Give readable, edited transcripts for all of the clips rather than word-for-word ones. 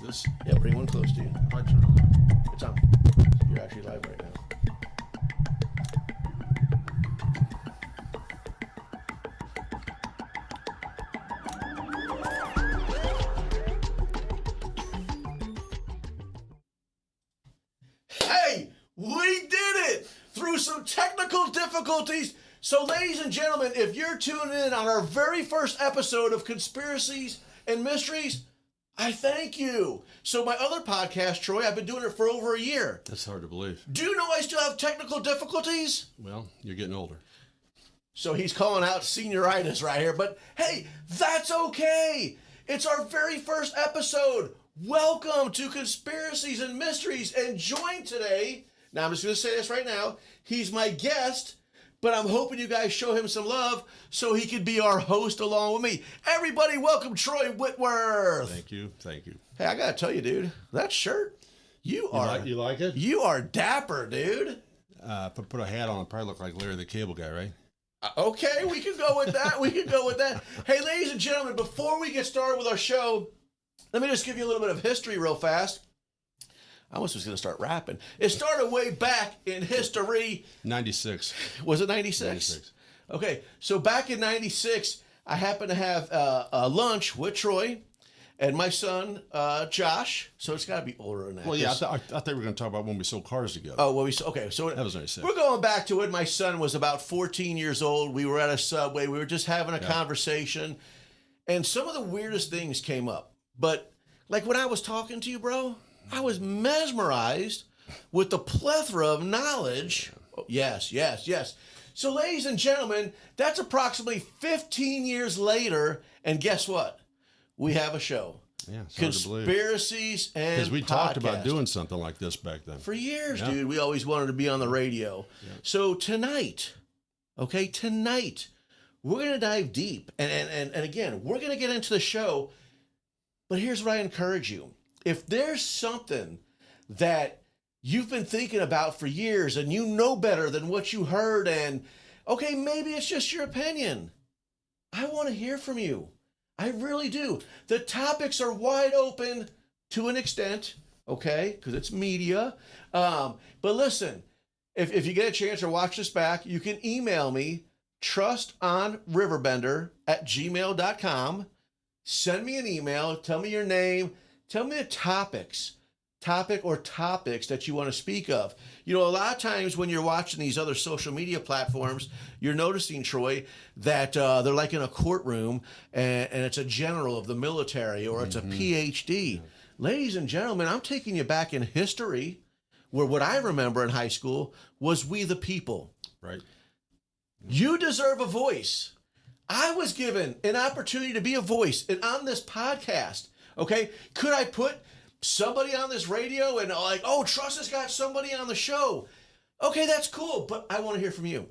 this? Yeah, bring one close to you. Right, turn it on. It's on. You're actually live right now. Hey, we did it through some technical difficulties. So, ladies and gentlemen, if you're tuning in on our very first episode of Conspiracies and Mysteries, I thank you. So my other podcast, Troy, I've been doing it for over a year. That's hard to believe. Do you know I still have technical difficulties? Well, you're getting older. So he's calling out senioritis right here. But hey, that's okay. It's our very first episode. Welcome to Conspiracies and Mysteries. And joined today, now I'm just going to say this right now, he's my guest, but I'm hoping you guys show him some love so he could be our host along with me. Everybody, welcome Troy Whitworth. Thank you. Thank you. Hey, I got to tell you, dude, that shirt, you like it? You are dapper, dude. Put a hat on, it probably look like Larry the Cable Guy, right? Okay, we can go with that. Hey, ladies and gentlemen, before we get started with our show, let me just give you a little bit of history real fast. I almost was going to start rapping. It started way back in history. 96. Was it 96? 96. Okay, so back in 96, I happened to have a lunch with Troy and my son, Josh. So it's got to be older than that. Well, yeah, I thought we were going to talk about when we sold cars together. Oh, well, okay. So that was 96. We're going back to it. My son was about 14 years old. We were at a Subway. We were just having a conversation. And some of the weirdest things came up. But like when I was talking to you, bro, I was mesmerized with the plethora of knowledge. Oh, yes. So, ladies and gentlemen, that's approximately 15 years later. And guess what? We have a show. Yeah, it's hard to believe. Conspiracies and because we talked about podcast. doing something like this back then. For years, dude. We always wanted to be on the radio. Yeah. So tonight, we're going to dive deep. And again, we're going to get into the show. But here's what I encourage you. If there's something that you've been thinking about for years and you know better than what you heard, and okay, maybe it's just your opinion, I want to hear from you. I really do. The topics are wide open to an extent, okay, because it's media. But listen, if you get a chance to watch this back, you can email me, trustonriverbender@gmail.com. Send me an email. Tell me your name. Tell me the topic or topics that you want to speak of. You know, a lot of times when you're watching these other social media platforms, you're noticing, Troy, that they're like in a courtroom and it's a general of the military or it's a PhD. Yeah. Ladies and gentlemen, I'm taking you back in history where what I remember in high school was we the people. Right. You deserve a voice. I was given an opportunity to be a voice, and on this podcast, okay, could I put somebody on this radio and like, oh, Trust has got somebody on the show? Okay, that's cool, but I want to hear from you.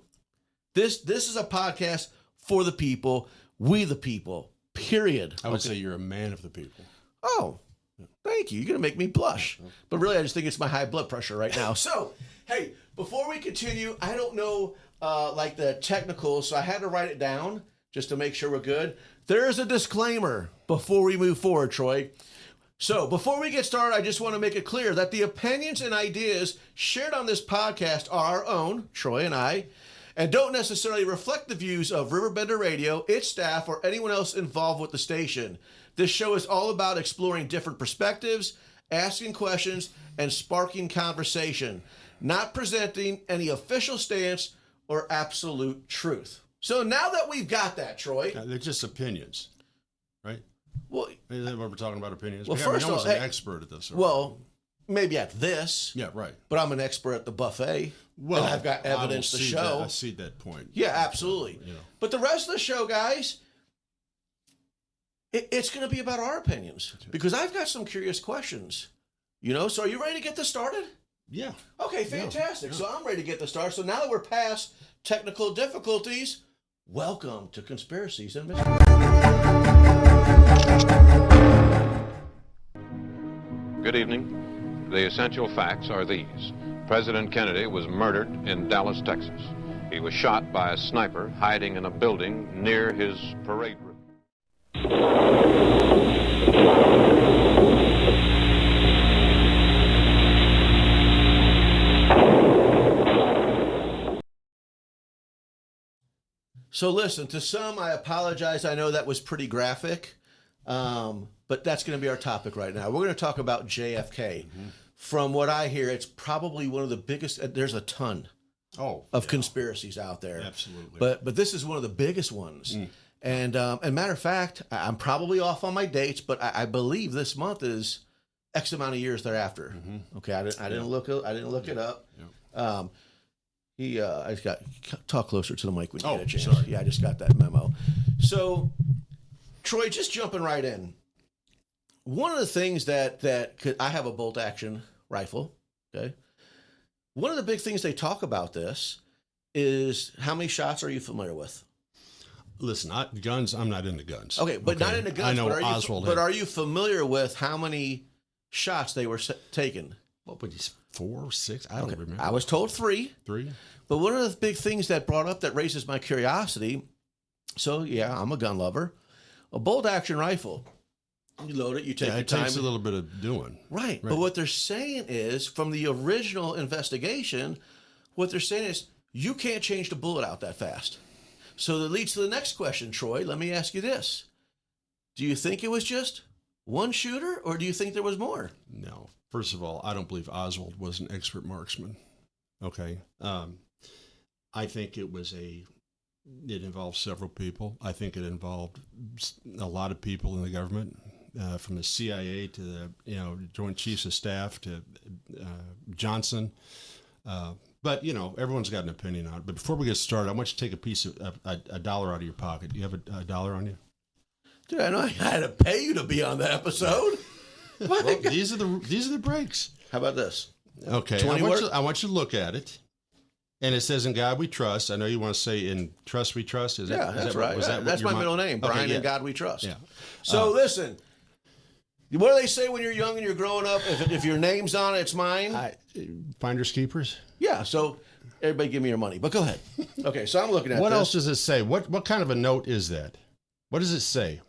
This is a podcast for the people, we the people, period. I would say you're a man of the people. Oh, thank you. You're going to make me blush. But really, I just think it's my high blood pressure right now. So, hey, before we continue, I don't know like the technicals, so I had to write it down just to make sure we're good. There's a disclaimer before we move forward, Troy. So before we get started, I just want to make it clear that the opinions and ideas shared on this podcast are our own, Troy and I, and don't necessarily reflect the views of RiverBender Radio, its staff, or anyone else involved with the station. This show is all about exploring different perspectives, asking questions, and sparking conversation, not presenting any official stance or absolute truth. So now that we've got that, Troy. They're just opinions, right? Well, we're talking about opinions. Well, first of all, an expert at this. Well, maybe at this. Yeah, right. But I'm an expert at the buffet. Well, and I've got evidence to show. I see that point. Yeah, absolutely. You know. But the rest of the show, guys, it's going to be about our opinions because I've got some curious questions. You know, so are you ready to get this started? Yeah. Okay, fantastic. Yeah. So I'm ready to get this started. So now that we're past technical difficulties, welcome to Conspiracies and Mysteries. Good evening. The essential facts are these. President Kennedy was murdered in Dallas, Texas. He was shot by a sniper hiding in a building near his parade route. So listen, to some, I apologize. I know that was pretty graphic, but that's going to be our topic right now. We're going to talk about JFK. Mm-hmm. From what I hear, it's probably one of the biggest. There's a ton of conspiracies out there. Absolutely. But this is one of the biggest ones. And matter of fact, I'm probably off on my dates, but I believe this month is X amount of years thereafter. Mm-hmm. Okay, I didn't look it up. Yeah. I just got talk closer to the mic when you get a chance. Sorry. Yeah, I just got that memo. So, Troy, just jumping right in. One of the things I have a bolt action rifle. Okay. One of the big things they talk about this is how many shots are you familiar with? Listen, guns. I'm not into guns. Okay, but not into guns. I know but Oswald. But are you familiar with how many shots they were taken? What would you? 4, 6? I don't remember. I was told 3. 3. But one of the big things that brought up that raises my curiosity. So yeah, I'm a gun lover. A bolt action rifle. You load it. You take your time. It takes a little bit of doing. Right. But what they're saying is, from the original investigation, what they're saying is you can't change the bullet out that fast. So that leads to the next question, Troy. Let me ask you this. Do you think it was just one shooter, or do you think there was more? No. First of all, I don't believe Oswald was an expert marksman. Okay. I think it involved several people. I think it involved a lot of people in the government, from the CIA to the Joint Chiefs of Staff to Johnson. But, everyone's got an opinion on it. But before we get started, I want you to take a piece of a dollar out of your pocket. Do you have a dollar on you? Dude, I know I had to pay you to be on the episode. Well, these are the breaks. How about this? Okay, I want you to look at it. And it says, "In God we trust." I know you want to say, "In trust we trust." That's right. That's my middle name, Brian. In God we trust. Yeah. So listen, what do they say when you're young and you're growing up? If your name's on it, it's mine. Finders keepers. Yeah. So everybody, give me your money. But go ahead. Okay. So I'm looking at what this. else does it say? What kind of a note is that? What does it say?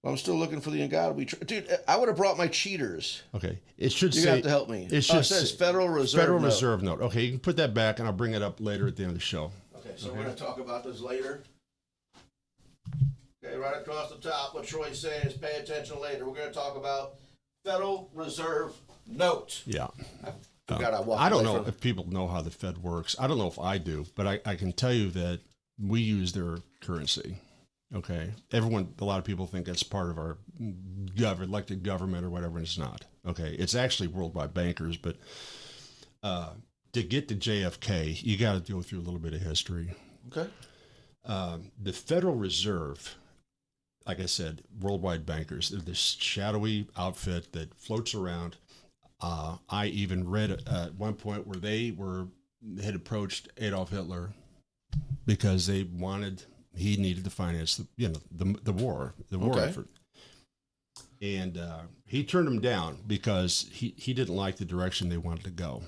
I'm still looking for the "In God we trust." Dude, I would have brought my cheaters. Okay, it should say. You have to help me. It says Federal Reserve Note. Okay, you can put that back, and I'll bring it up later at the end of the show. Okay, so we're going to talk about this later. Okay, right across the top, what Troy's saying is pay attention later. We're going to talk about Federal Reserve Note. Yeah. I don't know if people know how the Fed works. I don't know if I do, but I can tell you that we use their currency. Okay. A lot of people think that's part of our elected government or whatever, and it's not. Okay. It's actually worldwide bankers, but to get to JFK, you got to go through a little bit of history. Okay. The Federal Reserve, like I said, worldwide bankers, they're this shadowy outfit that floats around. I even read at one point where they had approached Adolf Hitler because he needed to finance the war effort, and he turned them down because he didn't like the direction they wanted to go.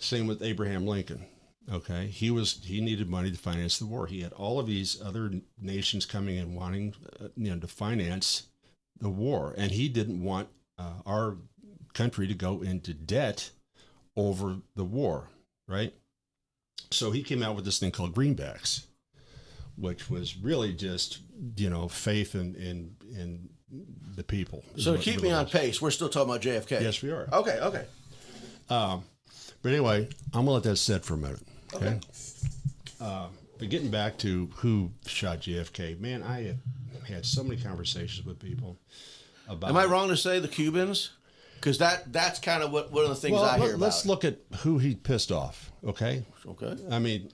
Same with Abraham Lincoln. Okay, he needed money to finance the war. He had all of these other nations coming in wanting to finance the war, and he didn't want our country to go into debt over the war, right? So he came out with this thing called greenbacks, which was really just, faith in the people. So to keep me on pace, we're still talking about JFK. Yes, we are. Okay. But anyway, I'm going to let that sit for a minute. Okay. But getting back to who shot JFK, man, I have had so many conversations with people about. Am I wrong to say the Cubans? Because that's kind of one of the things I hear about. Let's look at who he pissed off. Okay. Okay. I mean,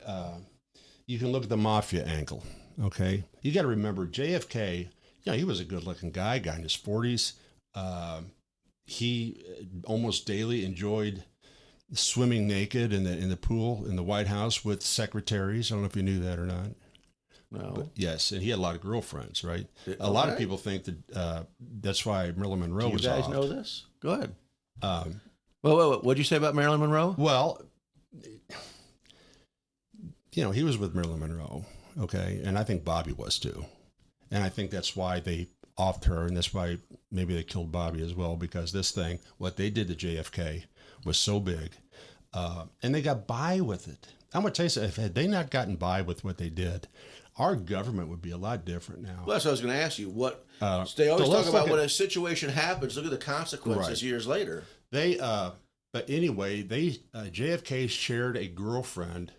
you can look at the mafia angle. Okay. You got to remember JFK. He was a good-looking guy in his 40s. He almost daily enjoyed swimming naked in the pool in the White House with secretaries. I don't know if you knew that or not. No. But yes, and he had a lot of girlfriends, right? A lot of people think that that's why Marilyn Monroe was off. Do you guys know this? Go ahead. What did you say about Marilyn Monroe? Well, he was with Marilyn Monroe, okay? And I think Bobby was too. And I think that's why they offed her, and that's why maybe they killed Bobby as well, because this thing, what they did to JFK was so big, and they got by with it. I'm going to tell you something. If had they not gotten by with what they did, our government would be a lot different now. Well, that's what I was going to ask you. They always talk about when a situation happens, look at the consequences years later. But anyway, JFK shared a girlfriend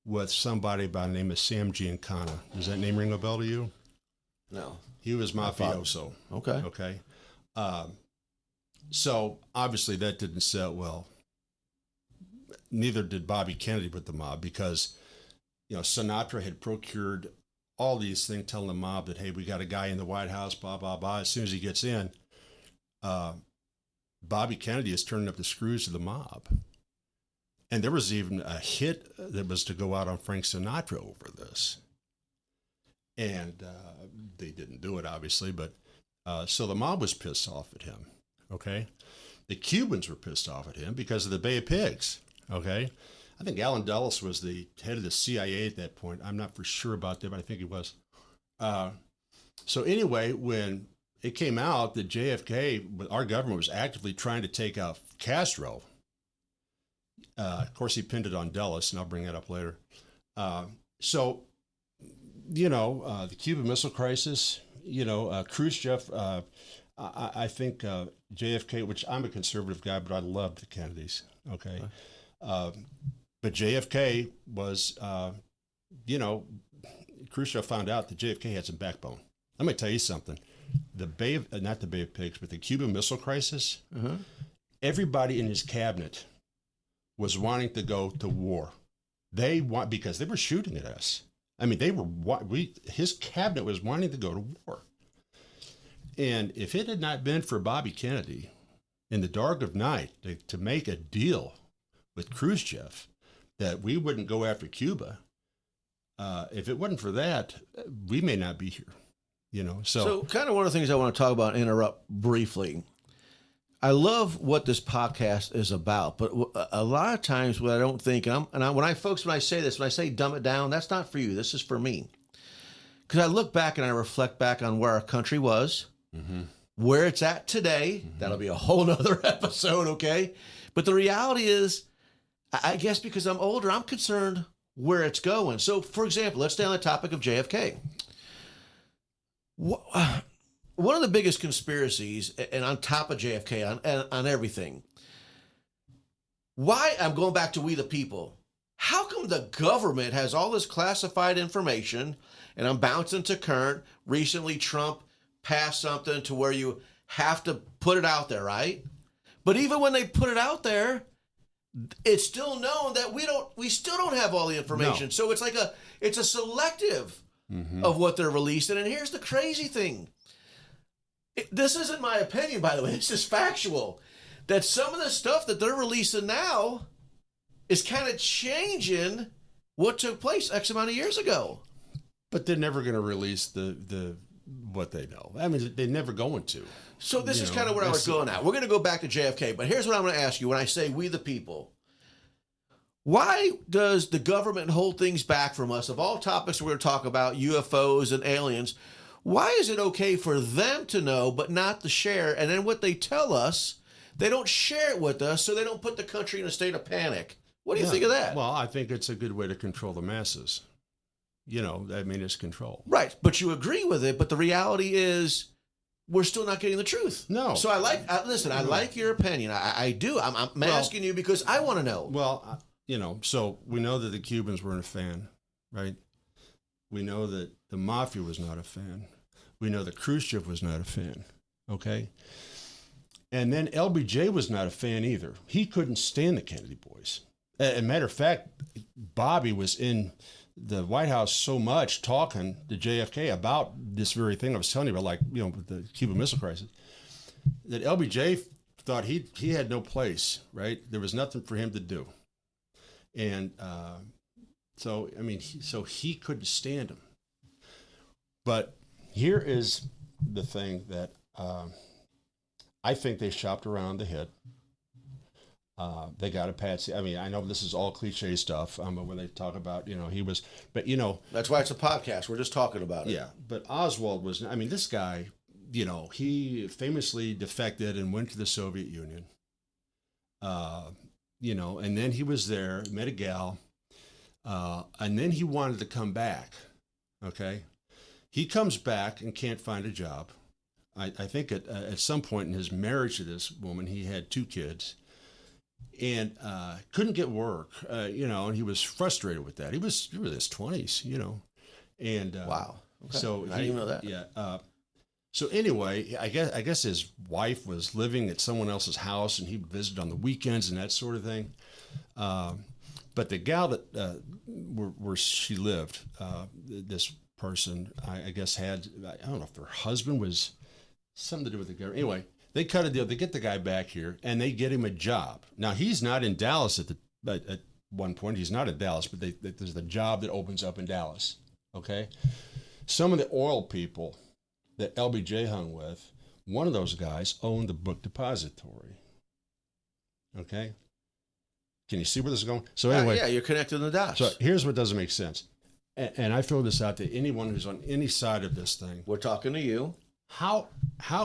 with somebody by the name of Sam Giancana. Does that name ring a bell to you? No. He was mafioso. Okay. So obviously that didn't set well. Neither did Bobby Kennedy with the mob, because, Sinatra had procured all these things telling the mob that, hey, we got a guy in the White House, blah, blah, blah. As soon as he gets in, Bobby Kennedy is turning up the screws to the mob. And there was even a hit that was to go out on Frank Sinatra over this. And they didn't do it, obviously, but so the mob was pissed off at him, okay? The Cubans were pissed off at him because of the Bay of Pigs, okay? I think Allen Dulles was the head of the CIA at that point. I'm not for sure about that, but I think he was. So anyway, when it came out that JFK, our government was actively trying to take out Castro, of course, he pinned it on Dulles, and I'll bring that up later. The Cuban Missile Crisis, Khrushchev, I think JFK, which I'm a conservative guy, but I loved the Kennedys, okay? But JFK was, Khrushchev found out that JFK had some backbone. Let me tell you something. Not the Bay of Pigs, but the Cuban Missile Crisis, everybody in his cabinet was wanting to go to war. Because they were shooting at us. I mean, his cabinet was wanting to go to war. And if it had not been for Bobby Kennedy in the dark of night to make a deal with Khrushchev that we wouldn't go after Cuba, if it wasn't for that, we may not be here, So kind of one of the things I want to talk about, interrupt briefly. I love what this podcast is about, but a lot of times what I don't think, when I say dumb it down, that's not for you. This is for me. Because I look back and I reflect back on where our country was, where it's at today. That'll be a whole nother episode, okay? But the reality is, I guess because I'm older, I'm concerned where it's going. So, for example, let's stay on the topic of JFK. One of the biggest conspiracies, and on top of JFK, on everything, why, I'm going back to we the people, how come the government has all this classified information, and I'm bouncing to current, recently Trump passed something to where you have to put it out there, right? But even when they put it out there, it's still known that we still don't have all the information. No. So it's a selective of what they're releasing. And here's the crazy thing. This isn't my opinion, by the way. This is factual. That some of the stuff that they're releasing now is kind of changing what took place X amount of years ago. But they're never going to release the what they know. I mean, they're never going to. So this is kind of where I was going at. We're going to go back to JFK, but here's what I'm going to ask you when I say we the people. Why does the government hold things back from us? Of all topics we're going to talk about, UFOs and aliens, why is it okay for them to know but not to share? And then what they tell us, they don't share it with us, so they don't put the country in a state of panic. What do you think of that? Well, I think it's a good way to control the masses. It's control. Right, but you agree with it, but the reality is we're still not getting the truth. No. So I like your opinion. I do. I'm asking you because I want to know. Well, so we know that the Cubans weren't a fan, right? We know that the mafia was not a fan. We know that Khrushchev was not a fan, okay? And then LBJ was not a fan either. He couldn't stand the Kennedy boys. As a matter of fact, Bobby was in the White House so much talking to JFK about this very thing I was telling you about, the Cuban Missile Crisis, that LBJ thought he had no place, right? There was nothing for him to do. And so he couldn't stand him. But here is the thing that I think they shopped around the hit. They got a patsy. I mean, I know this is all cliche stuff when they talk about, he was, but that's why it's a podcast. We're just talking about it. Yeah. But Oswald was, this guy, he famously defected and went to the Soviet Union. And then he was there, met a gal. And then he wanted to come back. Okay. He comes back and can't find a job. I think at some point in his marriage to this woman, he had 2 kids and couldn't get work, and he was frustrated with that. He was in his 20s, and wow. Okay. So I didn't even know that. Yeah. So anyway, I guess his wife was living at someone else's house, and he visited on the weekends and that sort of thing. But the gal that where she lived, this person, I guess had, I don't know if her husband was something to do with the guy. Anyway, they cut a deal. They get the guy back here, and they get him a job. Now he's not in Dallas at one point. He's not in Dallas, but there's the job that opens up in Dallas. Okay, some of the oil people that LBJ hung with, one of those guys owned the book depository. Okay, can you see where this is going? So anyway, yeah, you're connecting the dots. So here's what doesn't make sense, and I throw this out to anyone who's on any side of this thing. We're talking to you. How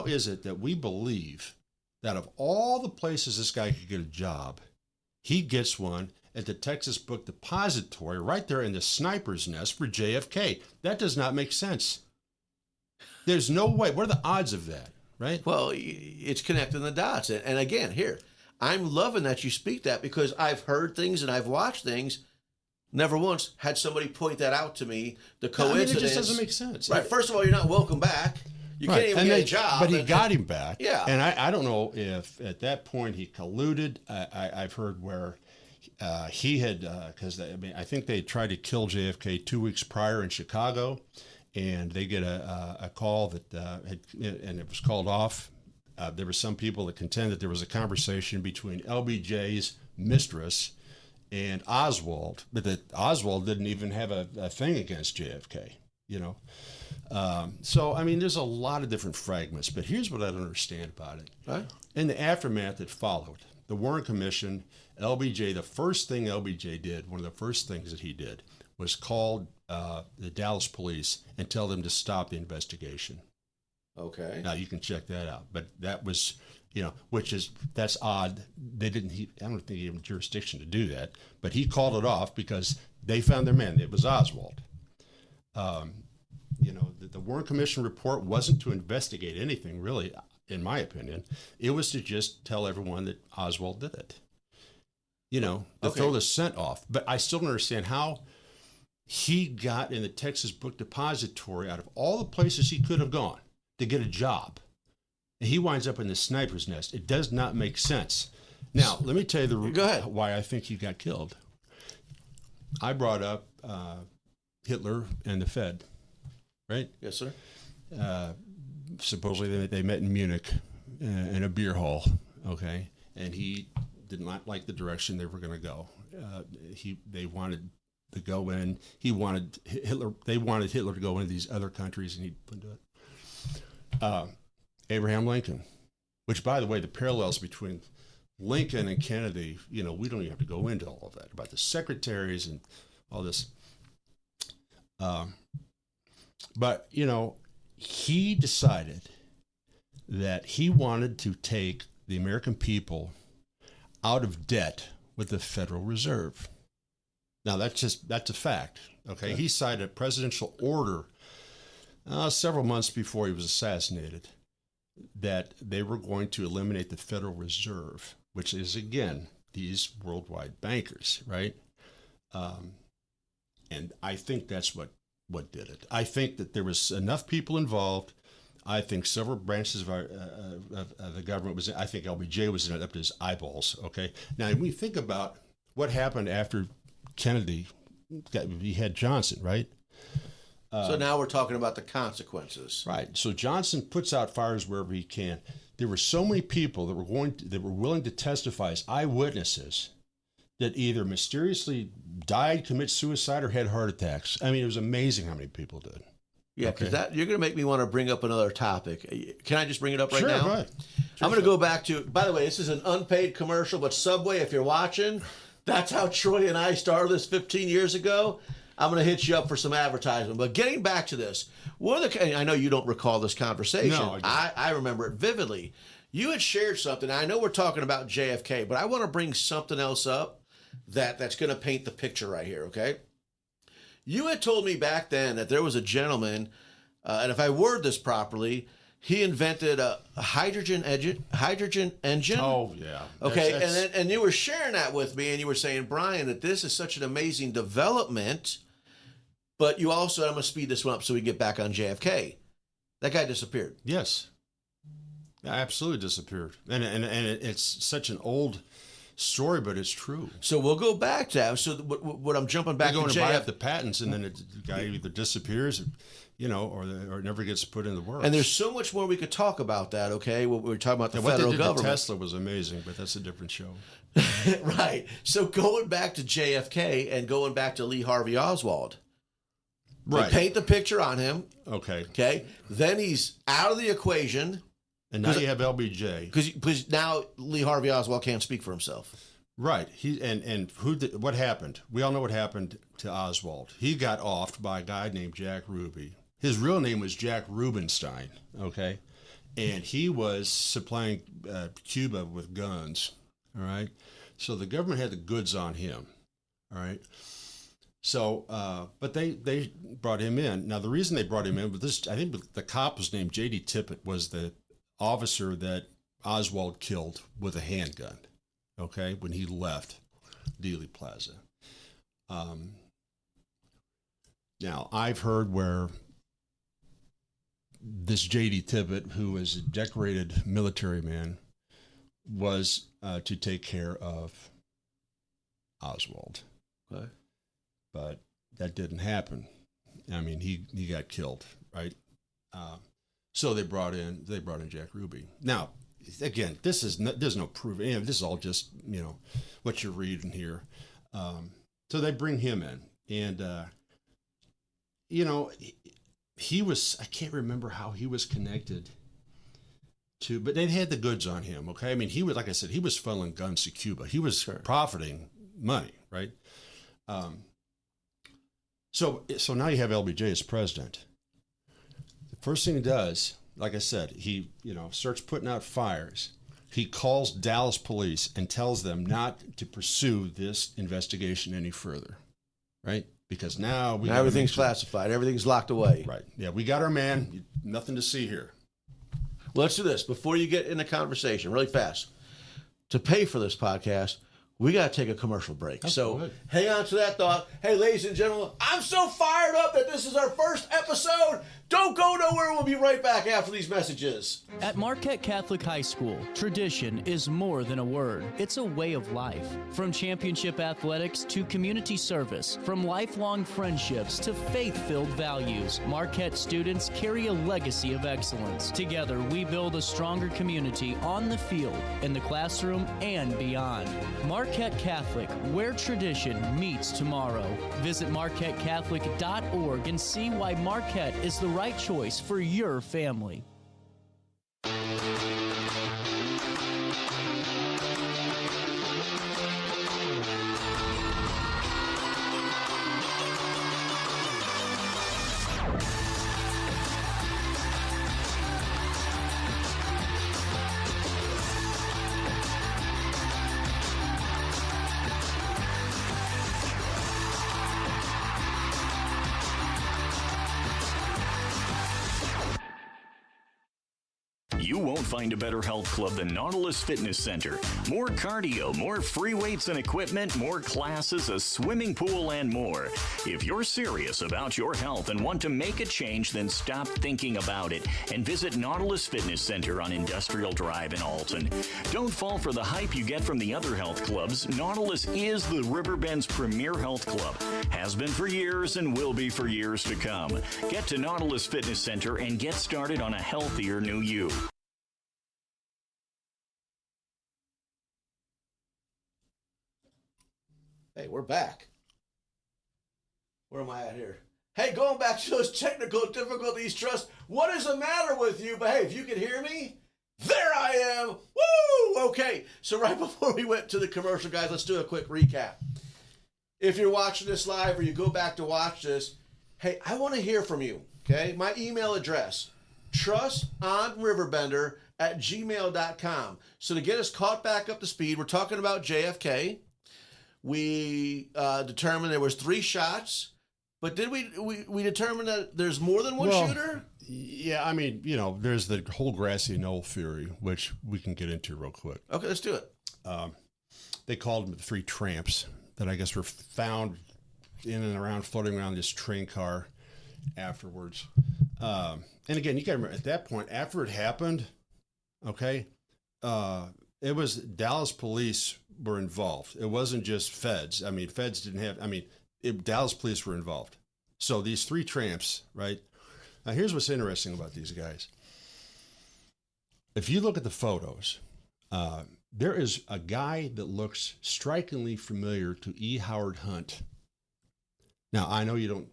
is it that we believe that of all the places this guy could get a job, he gets one at the Texas Book Depository right there in the sniper's nest for JFK? That does not make sense. There's no way. What are the odds of that, right? Well, it's connecting the dots. And again, here, I'm loving that you speak that because I've heard things and I've watched things. Never once had somebody point that out to me. The coincidence. It just doesn't make sense. Right. First of all, you're not welcome back. You can't even get a job. But he got him back. Yeah. And I don't know if at that point he colluded. I've heard where he had, because I think they tried to kill JFK 2 weeks prior in Chicago, and they get a call that and it was called off. There were some people that contend that there was a conversation between LBJ's mistress and Oswald, but that Oswald didn't even have a thing against JFK, So, I mean, there's a lot of different fragments, but here's what I don't understand about it. Right. In the aftermath that followed, the Warren Commission, LBJ, the first thing LBJ did, one of the first things that he did, was call the Dallas police and tell them to stop the investigation. Okay. Now, you can check that out. But that was, that's odd. I don't think he had jurisdiction to do that. But he called it off because they found their man. It was Oswald. The Warren Commission report wasn't to investigate anything, really, in my opinion. It was to just tell everyone that Oswald did it. To throw the scent off. But I still don't understand how he got in the Texas Book Depository out of all the places he could have gone to get a job. And he winds up in the sniper's nest. It does not make sense. Now, let me tell you why I think he got killed. I brought up Hitler and the Fed, right? Yes, sir. Supposedly they met in Munich in a beer hall, okay? And he did not like the direction they were going to go. They wanted to go in. They wanted Hitler to go into these other countries, and he wouldn't do it. Abraham Lincoln, which, by the way, the parallels between Lincoln and Kennedy, we don't even have to go into all of that, about the secretaries and all this. But, he decided that he wanted to take the American people out of debt with the Federal Reserve. Now, that's a fact. Okay. He signed a presidential order several months before he was assassinated that they were going to eliminate the Federal Reserve, which is, again, these worldwide bankers, right? And I think that's what did it. I think that there was enough people involved. I think several branches of the government I think LBJ was in it up to his eyeballs, okay? Now, when you think about what happened after Kennedy, he had Johnson, right? So now we're talking about the consequences. Right. So Johnson puts out fires wherever he can. There were so many people that were willing to testify as eyewitnesses that either mysteriously died, committed suicide, or had heart attacks. I mean, it was amazing how many people did. Yeah, because you're going to make me want to bring up another topic. Can I just bring it up right now? Go ahead. I'm going to go back to, by the way, this is an unpaid commercial, but Subway, if you're watching, that's how Troy and I started this 15 years ago. I'm going to hit you up for some advertisement. But getting back to this, I know you don't recall this conversation. No, I remember it vividly. You had shared something. I know we're talking about JFK, but I want to bring something else up that's going to paint the picture right here, okay? You had told me back then that there was a gentleman, and if I word this properly, he invented a hydrogen engine. Oh, yeah. Okay, and you were sharing that with me, and you were saying, Brian, that this is such an amazing development, but you also, I'm going to speed this one up so we can get back on JFK. That guy disappeared. Yes. Absolutely disappeared. And it's such an old story, but it's true. So we'll go back to that. So what I'm jumping back to going to buy up the patents, and then the guy either disappears, or never gets put in the works. And there's so much more we could talk about that, okay? What we were talking about the what federal they did government. to Tesla was amazing, but that's a different show. Right. So going back to JFK and going back to Lee Harvey Oswald. Right. They paint the picture on him. Okay. Okay. Then he's out of the equation. And now you have LBJ. Because now Lee Harvey Oswald can't speak for himself. Right. What happened? We all know what happened to Oswald. He got offed by a guy named Jack Ruby. His real name was Jack Rubenstein. Okay. And he was supplying Cuba with guns. All right. So the government had the goods on him. All right. So, but they brought him in. Now, the reason they brought him in was this. I think the cop was named J.D. Tippit, was the officer that Oswald killed with a handgun. Okay, when he left Dealey Plaza. Now, I've heard where this J.D. Tippit, who was a decorated military man, was to take care of Oswald. Okay. But that didn't happen. I mean, he got killed, right? So they brought in Jack Ruby. Now, again, there's no proof. This is all just what you're reading here. So they bring him in, and he was, I can't remember how he was connected to, but they had the goods on him. Okay, I mean, he was, like I said, he was funneling guns to Cuba. He was profiting money, right? So now you have LBJ as president. The first thing he does, like I said, he starts putting out fires. He calls Dallas police and tells them not to pursue this investigation any further, right? Because now everything's classified, everything's locked away. Right. Yeah, we got our man. Nothing to see here. Well, let's do this before you get in the conversation, really fast. To pay for this podcast, we got to take a commercial break. So hang on to that thought. Hey, ladies and gentlemen, I'm so fired up that this is our first episode. Don't go nowhere. We'll be right back after these messages. At Marquette Catholic High School, tradition is more than a word. It's a way of life. From championship athletics to community service, from lifelong friendships to faith-filled values, Marquette students carry a legacy of excellence. Together, we build a stronger community on the field, in the classroom, and beyond. Marquette Catholic, where tradition meets tomorrow. Visit marquettecatholic.org and see why Marquette is the right choice for your family. You won't find a better health club than Nautilus Fitness Center. More cardio, more free weights and equipment, more classes, a swimming pool, and more. If you're serious about your health and want to make a change, then stop thinking about it and visit Nautilus Fitness Center on Industrial Drive in Alton. Don't fall for the hype you get from the other health clubs. Nautilus is the Riverbend's premier health club. Has been for years and will be for years to come. Get to Nautilus Fitness Center and get started on a healthier new you. Hey, we're back. Where am I at here? Hey, going back to those technical difficulties, Trust, what is the matter with you? But hey, if you can hear me, there I am. Woo! Okay, so right before we went to the commercial, guys, let's do a quick recap. If you're watching this live or you go back to watch this, hey, I want to hear from you, okay? My email address, trustonriverbender@gmail.com. So to get us caught back up to speed, we're talking about JFK. We determined there was 3 shots. But did we determine that there's more than one shooter? Yeah, I mean, there's the whole grassy knoll theory, which we can get into real quick. Okay, let's do it. They called them the three tramps that I guess were found in and around, floating around this train car afterwards. And again, you got to remember, at that point, after it happened, okay, it was Dallas police were involved. It wasn't just feds. I mean, feds didn't have, Dallas police were involved. So these three tramps, right? Now, here's what's interesting about these guys. If you look at the photos, there is a guy that looks strikingly familiar to E. Howard Hunt. Now, I know you don't,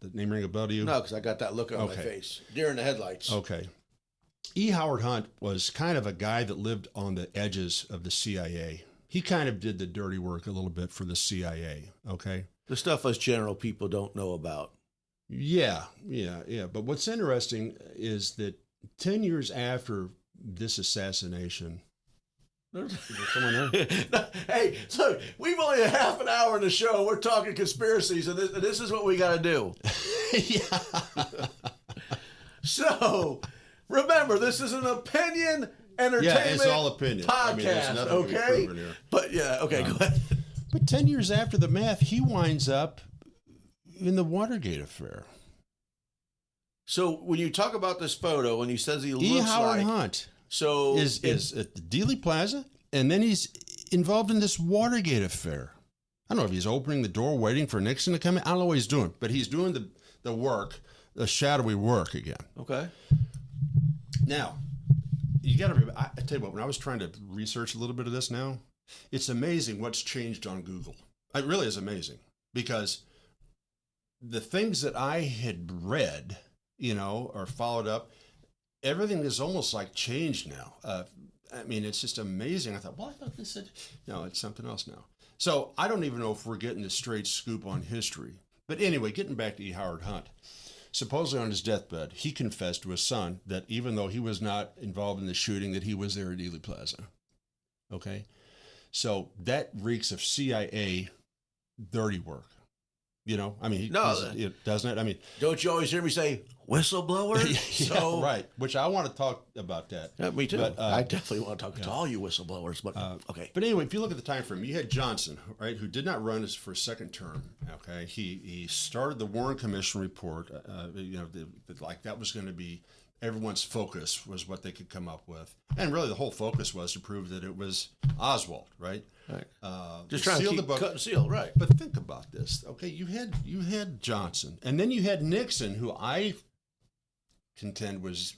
the name ring a bell to you? No, because I got that look on my face. Deer in the headlights. Okay. E. Howard Hunt was kind of a guy that lived on the edges of the CIA. He kind of did the dirty work a little bit for the CIA, okay? The stuff us general people don't know about. Yeah. But what's interesting is that 10 years after this assassination, is there someone there? Hey, look, we've only a half an hour in the show. We're talking conspiracies, and this is what we got to do. Yeah. So, remember, this is an opinion entertainment it's all opinion. podcast, okay? But, okay, go ahead. But 10 years after the math, he winds up in the Watergate affair. So, when you talk about this photo, and he says he looks E. Howard like... Hunt. So is at the Dealey Plaza, and then he's involved in this Watergate affair. I don't know if he's opening the door, waiting for Nixon to come in. I don't know what he's doing, but he's doing the work, the shadowy work again. Okay. Now, you got to remember, I tell you what, when I was trying to research a little bit of this now, it's amazing what's changed on Google. It really is amazing, because the things that I had read, or followed up, everything is almost like changed now. It's just amazing. I thought, I thought this said, no, it's something else now. So I don't even know if we're getting the straight scoop on history. But anyway, getting back to E. Howard Hunt, supposedly on his deathbed, he confessed to his son that even though he was not involved in the shooting, that he was there at Dealey Plaza. Okay? So that reeks of CIA dirty work. Doesn't it? Don't you always hear me say whistleblower? Right. Which I want to talk about that. Yeah, me too. But, I definitely want to talk to all you whistleblowers. But okay. But anyway, if you look at the time frame, you had Johnson, right, who did not run for a second term. Okay, he started the Warren Commission report. That was going to be everyone's focus, was what they could come up with, and really the whole focus was to prove that it was Oswald, right? Right. Just trying to keep cut and seal, right? But think about this. Okay, you had Johnson, and then you had Nixon, who I contend was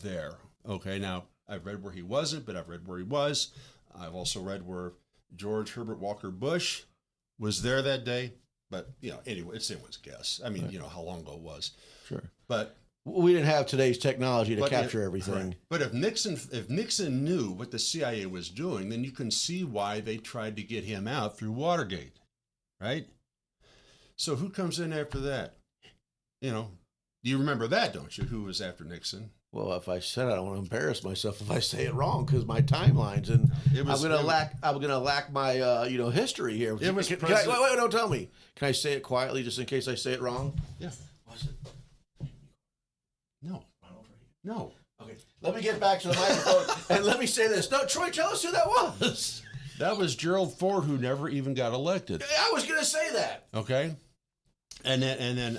there. Okay, now I've read where he wasn't, but I've read where he was. I've also read where George Herbert Walker Bush was there that day. But anyway, it's anyone's guess. How long ago it was. Sure. But we didn't have today's technology to capture everything. Right. But if Nixon knew what the CIA was doing, then you can see why they tried to get him out through Watergate, right? So who comes in after that? You remember that, don't you? Who was after Nixon? Well, if I said it, I don't want to embarrass myself if I say it wrong, because my timelines, and I'm gonna lack my history here. It was wait, don't tell me. Can I say it quietly just in case I say it wrong? Yeah. Was it? No. Okay. Let me get back to the microphone and let me say this. No, Troy, tell us who that was. That was Gerald Ford, who never even got elected. I was going to say that. Okay. And then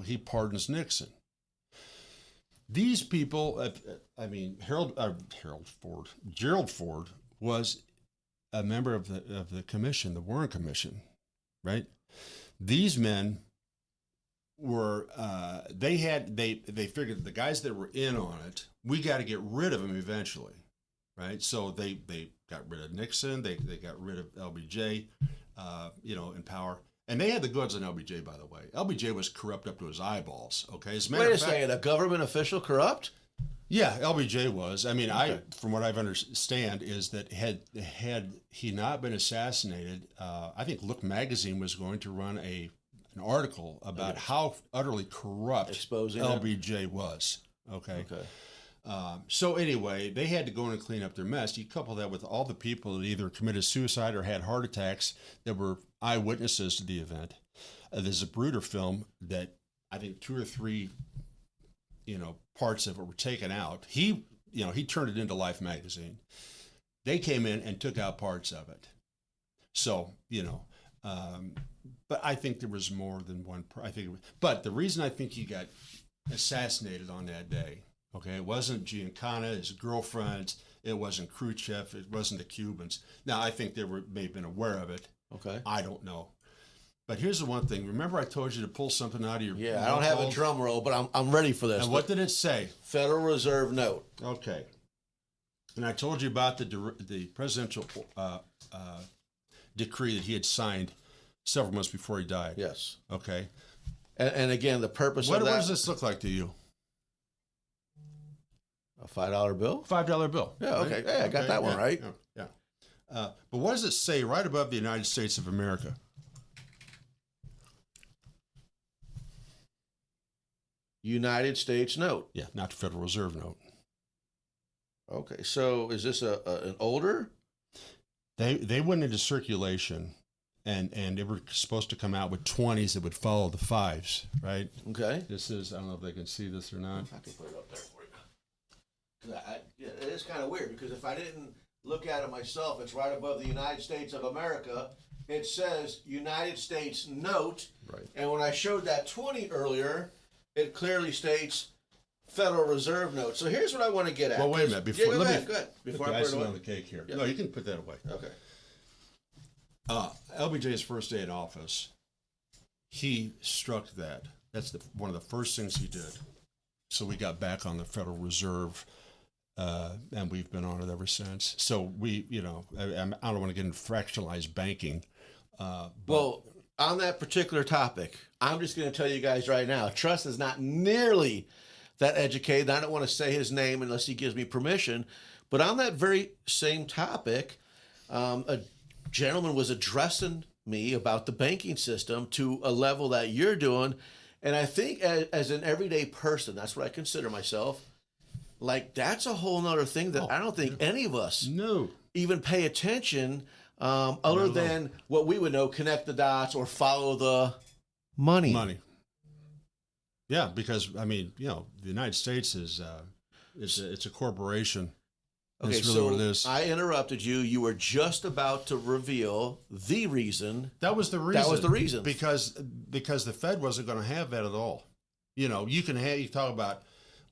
he pardons Nixon. These people, Gerald Ford was a member of the commission, the Warren Commission, right? These men were they figured the guys that were in on it, we got to get rid of them eventually, right? So they got rid of Nixon, they got rid of LBJ, in power, and they had the goods on LBJ, by the way. LBJ was corrupt up to his eyeballs. Okay, wait a second, a government official corrupt? Yeah, LBJ was. From what I understand, is that had he not been assassinated, I think Look magazine was going to run an article about how utterly corrupt exposing LBJ was. Okay. So anyway, they had to go in and clean up their mess. You couple that with all the people that either committed suicide or had heart attacks that were eyewitnesses to the event. There's a Brooder film that I think 2 or 3, parts of it were taken out. He turned it into Life magazine. They came in and took out parts of it. So, but I think there was more than one. But the reason I think he got assassinated on that day, okay, it wasn't Giancana, his girlfriend, it wasn't Khrushchev, it wasn't the Cubans. Now, I think may have been aware of it. Okay. I don't know. But here's the one thing. Remember I told you to pull something out of your... Yeah, I don't have a drum roll, but I'm ready for this. And what did it say? Federal Reserve note. Okay. And I told you about the presidential decree that he had signed several months before he died. Yes. Okay. And again, the purpose of that... What does this look like to you? A $5 bill? $5 bill. Yeah, okay. Hey, I got that one right. Yeah. But what does it say right above the United States of America? United States note. Yeah, not the Federal Reserve note. Okay, so is this an older? They went into circulation, and they were supposed to come out with 20s that would follow the 5s, right? Okay. This is, I don't know if they can see this or not. I can put it up there for you. Because it is kind of weird, because if I didn't look at it myself, it's right above the United States of America. It says United States note. Right. And when I showed that 20 earlier, it clearly states Federal Reserve note. So here's what I want to get at. Well, wait a minute. Before, go let ahead. me Before put the I put it icing away. on the cake here. Yep. No, you can put that away. Okay. LBJ's first day in office, he struck that. That's one of the first things he did. So we got back on the Federal Reserve, and we've been on it ever since. So we, I don't want to get into fractionalized banking. Well, on that particular topic, I'm just going to tell you guys right now, Trust is not nearly that educated. I don't want to say his name unless he gives me permission. But on that very same topic, a gentleman was addressing me about the banking system to a level that you're doing. And I think as an everyday person, that's what I consider myself, like that's a whole nother thing that I don't think any of us even pay attention other than what we would know, connect the dots or follow the money. Yeah, because the United States is it's a corporation. Okay, that's really so what it is. I interrupted you. You were just about to reveal the reason. That was the reason. That was the reason. Because the Fed wasn't going to have that at all. You talk about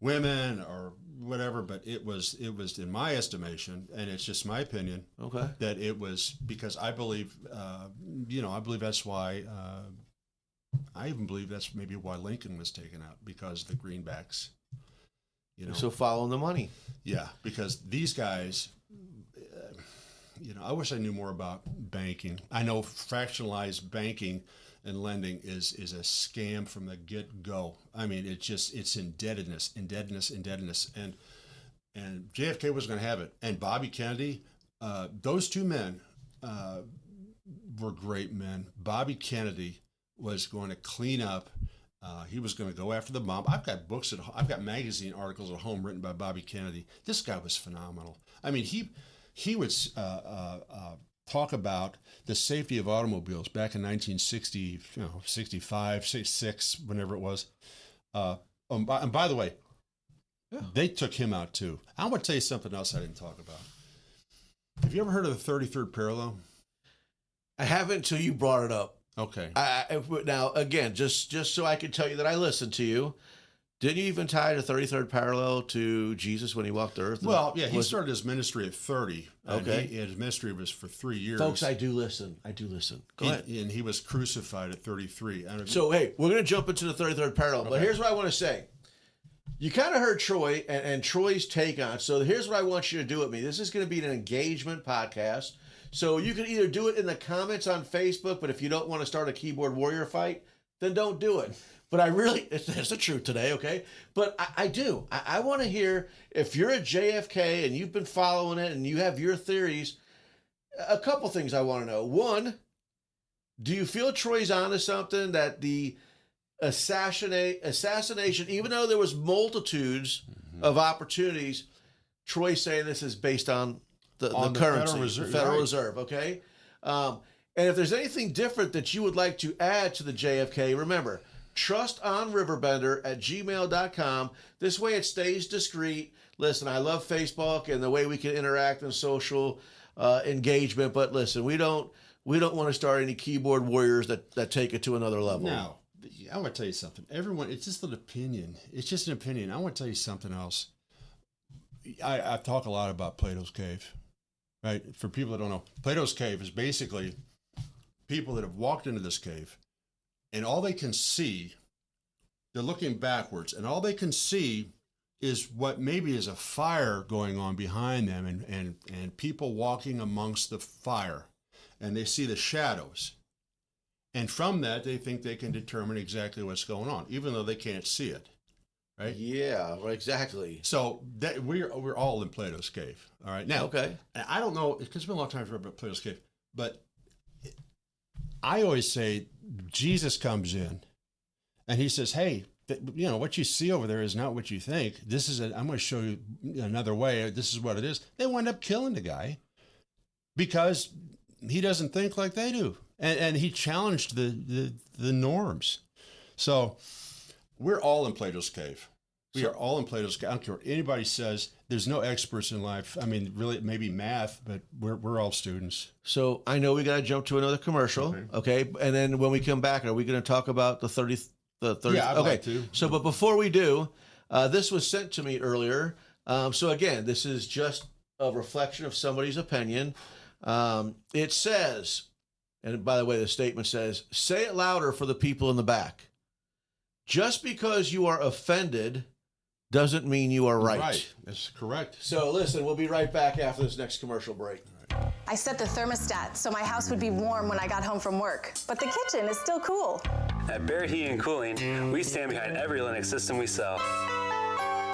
women or whatever, but it was in my estimation, and it's just my opinion. Okay. That it was because I believe, I believe that's why. I even believe that's maybe why Lincoln was taken out, because of the greenbacks. So following the money. Yeah, because these guys, I wish I knew more about banking. I know fractionalized banking and lending is a scam from the get-go. I mean, it's indebtedness, and JFK was going to have it. And Bobby Kennedy, those two men were great men. Bobby Kennedy was going to clean up. He was going to go after the mob. I've got I've got magazine articles at home written by Bobby Kennedy. This guy was phenomenal. I mean, he would talk about the safety of automobiles back in 1960, 65, 66, whenever it was. And by the way, they took him out too. I want to tell you something else I didn't talk about. Have you ever heard of the 33rd parallel? I haven't until you brought it up. Okay. Now, again, just so I can tell you that I listened to you, didn't you even tie the 33rd parallel to Jesus when he walked the earth? Well, yeah, he started his ministry at 30. Okay. His ministry was for 3 years. Folks, I do listen. Go ahead. And he was crucified at 33. So, hey, we're going to jump into the 33rd parallel. Okay. But here's what I want to say. You kind of heard Troy and Troy's take on it. So here's what I want you to do with me. This is going to be an engagement podcast. So you can either do it in the comments on Facebook, but if you don't want to start a keyboard warrior fight, then don't do it. But it's the truth today, okay? But I do. I want to hear, if you're a JFK and you've been following it and you have your theories, a couple things I want to know. One, do you feel Troy's onto something, that the assassination, even though there was multitudes of opportunities, Troy's saying this is based on the currency, the Federal Reserve, okay? And if there's anything different that you would like to add to the JFK, remember, trustonriverbender@gmail.com. This way it stays discreet. Listen, I love Facebook and the way we can interact in social engagement, but listen, we don't want to start any keyboard warriors that take it to another level. No, I want to tell you something. Everyone, it's just an opinion. It's just an opinion. I want to tell you something else. I talk a lot about Plato's Cave, right? For people that don't know, Plato's Cave is basically people that have walked into this cave, and all they can see, they're looking backwards, and all they can see is what maybe is a fire going on behind them, and people walking amongst the fire, and they see the shadows. And from that, they think they can determine exactly what's going on, even though they can't see it, right? Yeah, exactly. So that we're all in Plato's Cave, all right? Now, okay. I don't know, because it's been a long time for Plato's Cave, but I always say Jesus comes in, and he says, hey, what you see over there is not what you think. I'm going to show you another way. This is what it is. They wind up killing the guy because he doesn't think like they do. And he challenged the norms. So we're all in Plato's Cave. We are all in Plato's Cave. I don't care what anybody says. There's no experts in life. I mean, really, maybe math, but we're all students. So I know we got to jump to another commercial. Okay. And then when we come back, are we going to talk about the 30th? Yeah, I'd like to. So, but before we do, this was sent to me earlier. So again, this is just a reflection of somebody's opinion. It says, and by the way, the statement says, say it louder for the people in the back. Just because you are offended doesn't mean you are right. Right, that's correct. So listen, we'll be right back after this next commercial break. I set the thermostat so my house would be warm when I got home from work, but the kitchen is still cool. At Barrett Heating and Cooling, we stand behind every Linux system we sell.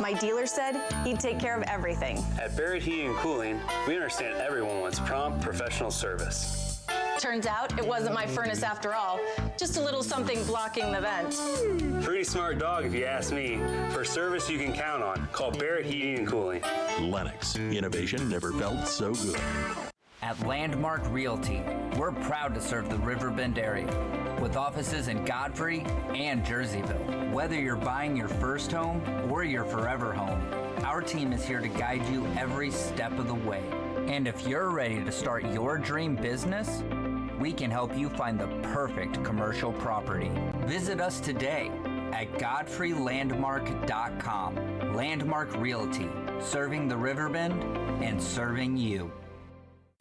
My dealer said he'd take care of everything. At Barrett Heating and Cooling, we understand everyone wants prompt, professional service. Turns out it wasn't my furnace after all, just a little something blocking the vent. Pretty smart dog if you ask me. For service you can count on, call Barrett Heating and Cooling. Lennox, innovation never felt so good. At Landmark Realty, we're proud to serve the Riverbend area with offices in Godfrey and Jerseyville. Whether you're buying your first home or your forever home, our team is here to guide you every step of the way. And if you're ready to start your dream business, we can help you find the perfect commercial property. Visit us today at godfreylandmark.com. Landmark Realty, serving the Riverbend and serving you.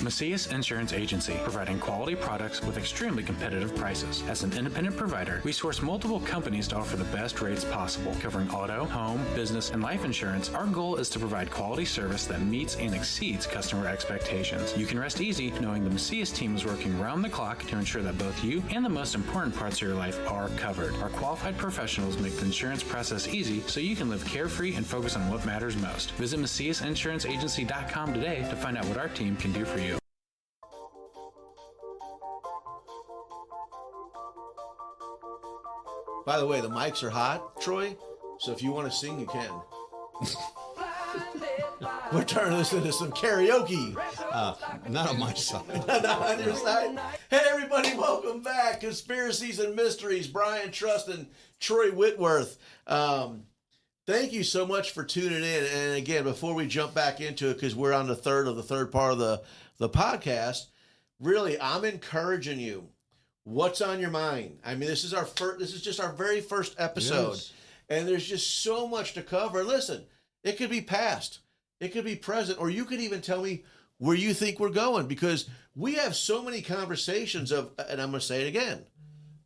Macias Insurance Agency, providing quality products with extremely competitive prices. As an independent provider, we source multiple companies to offer the best rates possible, covering auto, home, business, and life insurance. Our goal is to provide quality service that meets and exceeds customer expectations. You can rest easy knowing the Macias team is working round the clock to ensure that both you and the most important parts of your life are covered. Our qualified professionals make the insurance process easy so you can live carefree and focus on what matters most. Visit MaciasInsuranceAgency.com today to find out what our team can do for you. By the way, the mics are hot, Troy, so if you want to sing, you can. We're turning this into some karaoke. Not on my side. Not on your side. Hey, everybody, welcome back. Conspiracies and Mysteries. Brian Trust and Troy Whitworth. Thank you so much for tuning in. And again, before we jump back into it, because we're on the third part of the podcast, really, I'm encouraging you. What's on your mind? I mean, this is just our very first episode. Yes. And there's just so much to cover. Listen, it could be past, it could be present, or you could even tell me where you think we're going, because we have so many conversations of, and I'm going to say it again,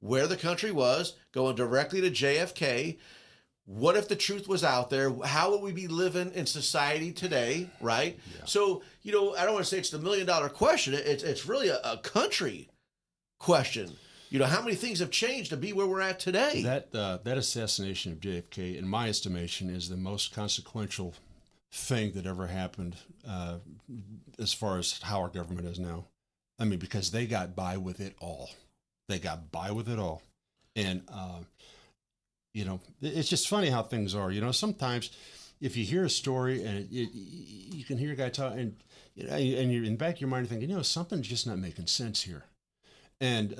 where the country was, going directly to JFK. What if the truth was out there? How would we be living in society today, right? Yeah. So, I don't want to say it's the $1 million question. It's really a country question. How many things have changed to be where we're at today? That assassination of JFK, in my estimation, is the most consequential thing that ever happened as far as how our government is now. I mean, because they got by with it all. And, it's just funny how things are. Sometimes if you hear a story and you can hear a guy talk, and you're in the back of your mind thinking, something's just not making sense here. And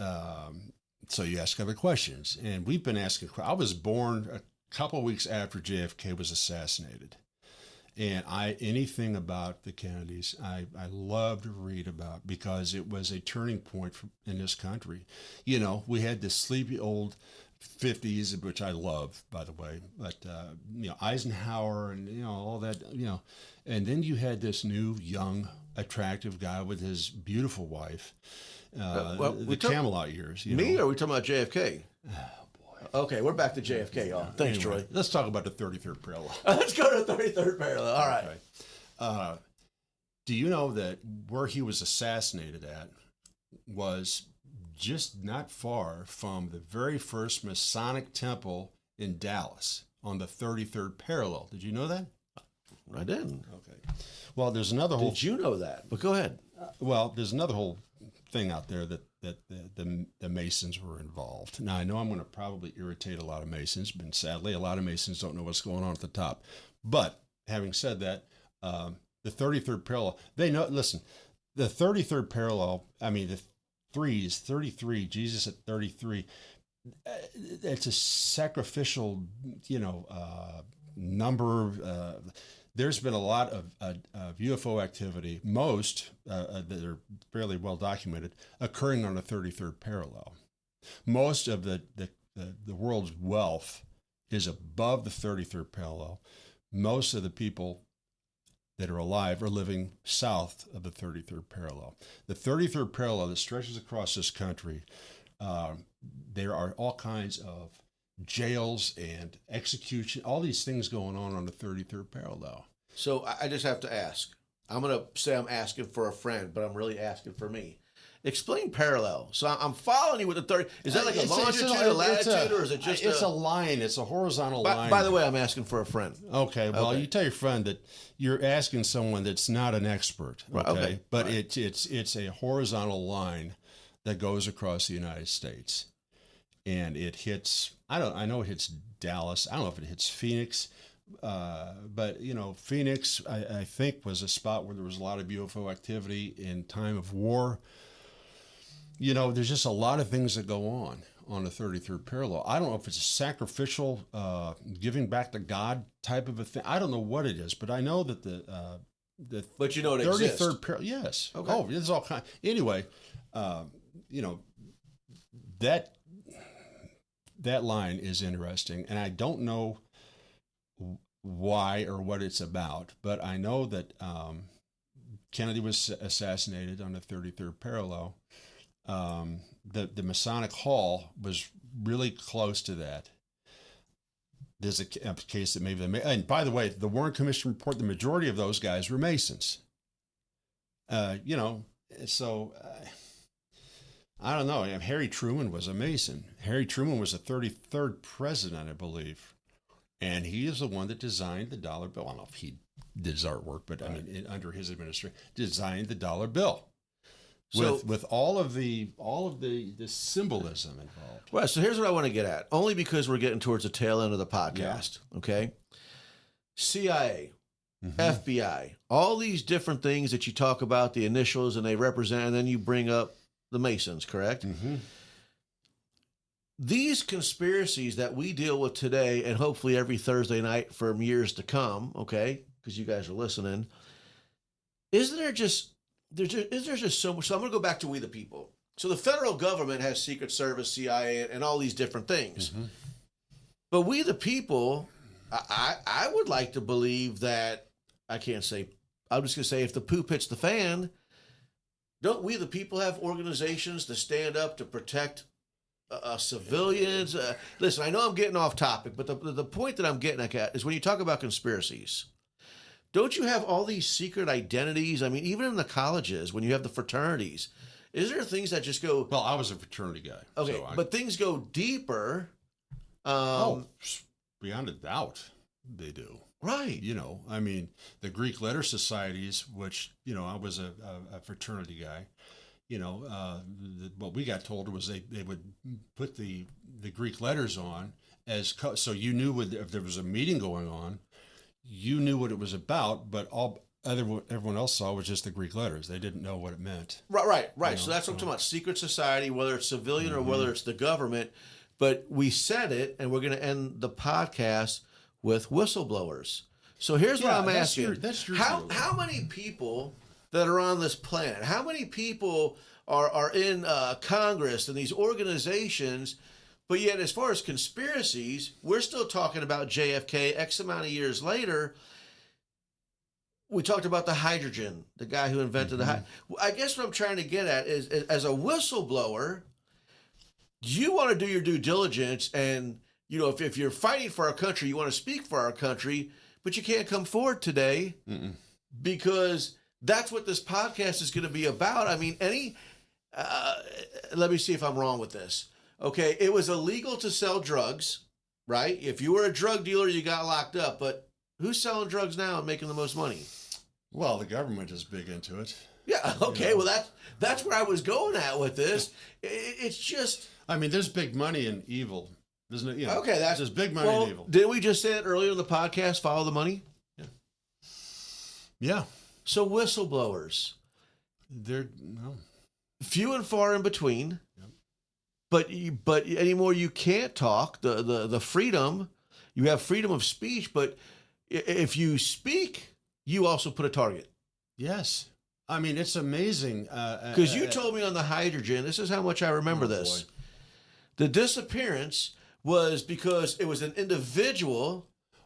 so you ask other questions. And we've been asking. I was born a couple of weeks after JFK was assassinated. And anything about the Kennedys, I love to read about because it was a turning point in this country. You know, we had this sleepy old 50s, which I love, by the way, but, you know, Eisenhower and, you know, all that, you know, and then you had this new, young, attractive guy with his beautiful wife, the Camelot years. Or are we talking about JFK? Okay, we're back to JFK, y'all. Thanks, anyway, Troy. Let's talk about the 33rd parallel. Let's go to the 33rd parallel. All right. Okay. Do you know that where he was assassinated at was just not far from the very first Masonic temple in Dallas on the 33rd parallel? Did you know that? I didn't. Okay. Well, there's another whole... Did you know that? But go ahead. Well, there's another whole thing out there that the Masons were involved. Now, I know I'm going to probably irritate a lot of Masons, but sadly, a lot of Masons don't know what's going on at the top. But having said that, the 33rd parallel, they know, listen, the 33rd parallel, I mean, the threes, 33, Jesus at 33, it's a sacrificial, you know, number. There's been a lot of UFO activity, most that are fairly well documented, occurring on the 33rd parallel. Most of the world's wealth is above the 33rd parallel. Most of the people that are alive are living south of the 33rd parallel. The 33rd parallel that stretches across this country, there are all kinds of jails and execution, all these things going on the 33rd parallel. So I just have to ask. I'm going to say I'm asking for a friend, but I'm really asking for me. Explain parallel. So I'm following you with the 30. Is that like a longitude, a latitude, or is it just It's a line. It's a horizontal line. By the way, I'm asking for a friend. Okay. Well, you tell your friend that you're asking someone that's not an expert. Okay. Okay. But it's a horizontal line that goes across the United States. And it hits, I know it hits Dallas. I don't know if it hits Phoenix. But, you know, Phoenix, I think, was a spot where there was a lot of UFO activity in time of war. You know, there's just a lot of things that go on the 33rd parallel. I don't know if it's a sacrificial, giving back to God type of a thing. I don't know what it is, but I know that the but you know it 33rd exists. parallel, yes. Okay. Oh, there's all kind. Anyway, you know, that line is interesting, and I don't know why or what it's about, but I know that Kennedy was assassinated on the 33rd parallel. The Masonic Hall was really close to that. There's a case that maybe they may, and by the way, the Warren Commission report, the majority of those guys were Masons. You know, so I don't know. Harry Truman was a Mason. Harry Truman was the 33rd president, I believe. And he is the one that designed the dollar bill. I don't know if he did his artwork, but I mean, under his administration, designed the dollar bill with all of the symbolism involved. Well, so here's what I want to get at. Only because we're getting towards the tail end of the podcast. Yeah. Okay. CIA, FBI, all these different things that you talk about, the initials, and they represent, and then you bring up the Masons, correct? Mm-hmm. These conspiracies that we deal with today, and hopefully every Thursday night for years to come, okay, because you guys are listening, is there just so much? So I'm going to go back to we the people. So the federal government has Secret Service, CIA, and all these different things. Mm-hmm. But we the people, I would like to believe that, I can't say, I'm just going to say if the poop hits the fan, don't we the people have organizations to stand up to protect civilians? Listen, I know I'm getting off topic, but the point that I'm getting at is when you talk about conspiracies, don't you have all these secret identities? I mean, even in the colleges, when you have the fraternities, is there things that just go... Well, I was a fraternity guy. Okay, so but things go deeper. Beyond a doubt, they do. Right. You know, I mean, the Greek letter societies, which, you know, I was a fraternity guy. You know, what we got told was they would put the Greek letters on so you knew if there was a meeting going on, you knew what it was about, but everyone else saw was just the Greek letters. They didn't know what it meant. Right. So that's what I'm talking about. Secret society, whether it's civilian or whether it's the government. But we said it, and we're going to end the podcast with whistleblowers. So here's what I'm asking. That's your how many people that are on this planet, how many people are in Congress and these organizations, but yet as far as conspiracies, we're still talking about JFK X amount of years later. We talked about the hydrogen, the guy who invented the hydrogen. I guess what I'm trying to get at is, as a whistleblower, you want to do your due diligence, and if you're fighting for our country, you want to speak for our country, but you can't come forward today because that's what this podcast is going to be about. I mean, let me see if I'm wrong with this. Okay, it was illegal to sell drugs, right? If you were a drug dealer, you got locked up, but who's selling drugs now and making the most money? Well, the government is big into it. Yeah, okay, well, that's where I was going at with this. It's just... I mean, there's big money in evil. Isn't it? Okay, there's big money in evil. Didn't we just say it earlier in the podcast, follow the money? Yeah. So whistleblowers. They're few and far in between. Yep. But anymore you can't talk. The freedom, you have freedom of speech, but if you speak, you also put a target. Yes. I mean, it's amazing. Because you told me on the hydrogen, this is how much I remember this. Boy. The disappearance was because it was an individual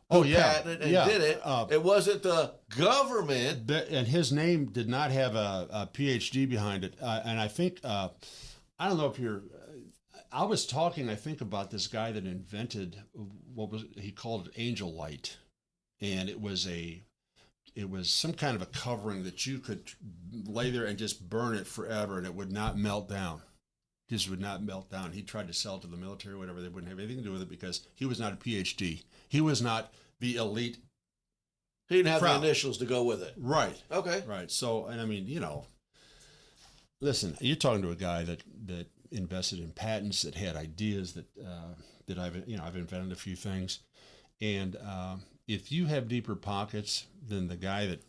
who patented and did it. It wasn't the government. And his name did not have a PhD behind it. And I think, I don't know if I was talking, I think, about this guy that invented he called it angel light. And it was some kind of a covering that you could lay there and just burn it forever and it would not melt down. Just would not melt down. He tried to sell it to the military or whatever. They wouldn't have anything to do with it because he was not a PhD. He was not the elite. He didn't have the initials to go with it. Right. Okay. Right. So, and I mean, listen, you're talking to a guy that invested in patents, that had ideas that I've invented a few things. And if you have deeper pockets than the guy that